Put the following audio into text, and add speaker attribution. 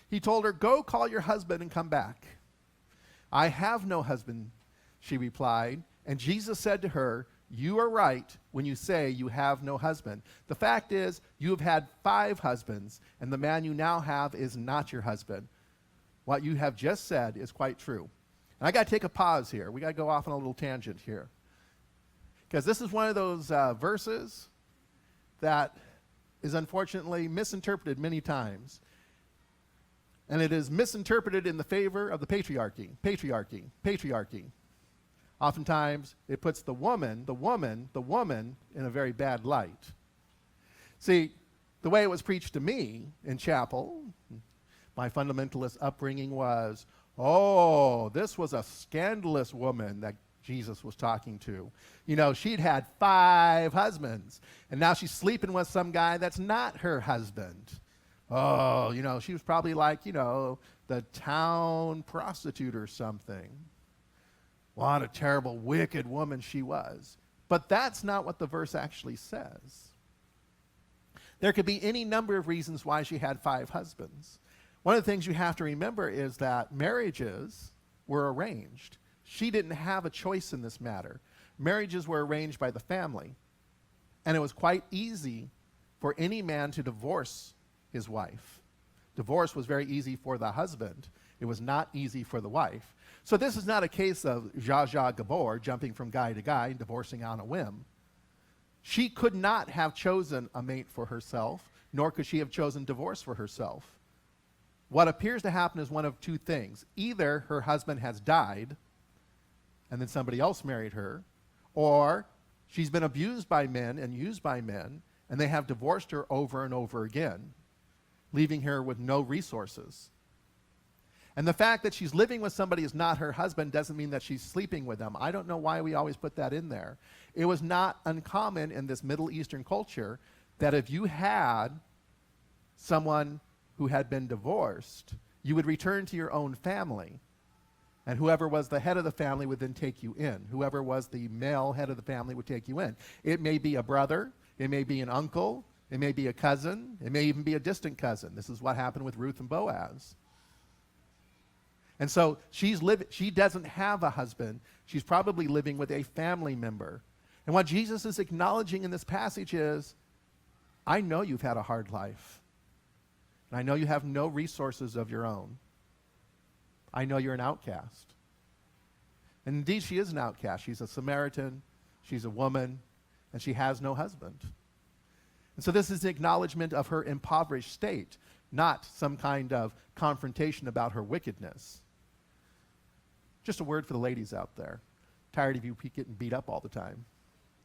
Speaker 1: He told her, "Go call your husband and come back." "I have no husband," she replied. And Jesus said to her, "You are right when you say you have no husband. The fact is, you have had 5 husbands, and the man you now have is not your husband. What you have just said is quite true." And I got to take a pause here. We got to go off on a little tangent here. Because this is one of those verses that is unfortunately misinterpreted many times. And it is misinterpreted in the favor of the patriarchy. Oftentimes, it puts the woman in a very bad light. See, the way it was preached to me in chapel, my fundamentalist upbringing was, oh, this was a scandalous woman that Jesus was talking to. You know, she'd had 5 husbands, and now she's sleeping with some guy that's not her husband. Oh, you know, she was probably like, you know, the town prostitute or something. What a terrible, wicked woman she was. But that's not what the verse actually says. There could be any number of reasons why she had 5 husbands. One of the things you have to remember is that marriages were arranged. She didn't have a choice in this matter. Marriages were arranged by the family. And it was quite easy for any man to divorce his wife. Divorce was very easy for the husband. It was not easy for the wife. So this is not a case of Zsa Zsa Gabor jumping from guy to guy and divorcing on a whim. She could not have chosen a mate for herself, nor could she have chosen divorce for herself. What appears to happen is one of 2 things. Either her husband has died, and then somebody else married her, or she's been abused by men and used by men, and they have divorced her over and over again, leaving her with no resources. And the fact that she's living with somebody who's not her husband doesn't mean that she's sleeping with them. I don't know why we always put that in there. It was not uncommon in this Middle Eastern culture that if you had someone who had been divorced, you would return to your own family. And whoever was the head of the family would then take you in. Whoever was the male head of the family would take you in. It may be a brother. It may be an uncle. It may be a cousin. It may even be a distant cousin. This is what happened with Ruth and Boaz. And so she doesn't have a husband. She's probably living with a family member. And what Jesus is acknowledging in this passage is, I know you've had a hard life. And I know you have no resources of your own. I know you're an outcast. And indeed, she is an outcast. She's a Samaritan. She's a woman. And she has no husband. And so this is an acknowledgement of her impoverished state, not some kind of confrontation about her wickedness. Just a word for the ladies out there. Tired of you getting beat up all the time.